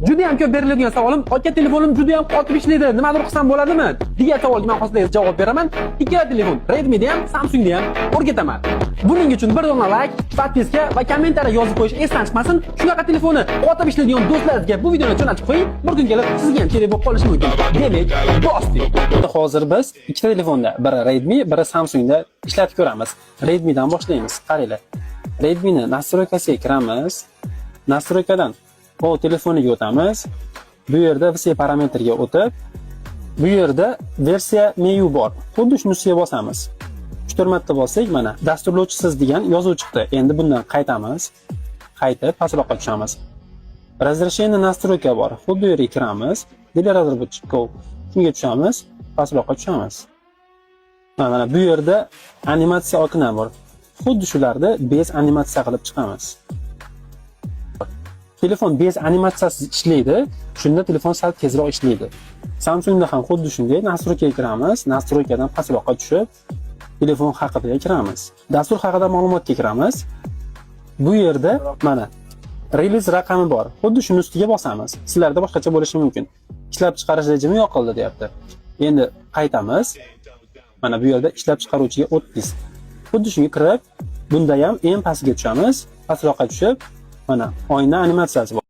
Juda ham ko'p beriladigan savolim, aka telefonim juda ham qotib ishlaydi, nimadir qilsam bo'ladimi? degan savolga men hozir javob beraman. Ikkala telefon, Redmi da ham, Samsung da ham o'rgataman. Buning uchun bir dona like, podpiska va kommentariy yozib qo'yish esdan chiqmasin. Shunaqa telefoni qotib ishlaydigan do'stlaringizga bu videoni jo'natib qo'ying. Bir kun kelib sizga ham kerak bo'lib qolishi mumkin. Demak, bosdik. Hozir biz ikkita telefonda, biri Redmi, biri Samsungda ishlatib ko'ramiz. Redmidan boshlaymiz. Qaranglar. Redmi'ni nastroykasiga kiramiz. Nastroykadan bu telefoniga o'tamiz. Bu yerda VC parametrga o'tib, bu yerda versiya menu bor. Xuddi shunisiga bosamiz. 3-4 marta bossak, mana dasturlovchisiz degan yozuv chiqdi. Endi bundan qaytamiz. Qaytib pastroqqa tushamiz. Разрешение настройка bor. Xuddi bu yerga kiramiz. Для разработчиков. Shunga tushamiz, pastroqqa tushamiz. Mana bu yerda animatsiya okna bor. Xuddi shularni bez animatsiya qilib chiqamiz. Telefon bez animatsiyasiz ishlaydi. Shunda telefon sal tezroq ishlaydi. Samsungda ham xuddi shunday. Nastroykaga kiramiz. Nastroykadan pastroqqa tushib, telefon haqida kiramiz. Dastur haqida ma'lumotga kiramiz. Bu yerda mana release raqami bor. Xuddi shuni ustiga bosamiz. Sizlarda boshqacha bo'lishi mumkin. Ishlab chiqarish rejimi yo'qoldi deyapti. Endi qaytamiz. Mana bu yerda ishlab chiqaruvchiga o'tdingiz. Xuddi shunga kirib, bunda ham eng pastiga tushamiz. Pastroqqa tushib, mana oyna animatsiyasi bor.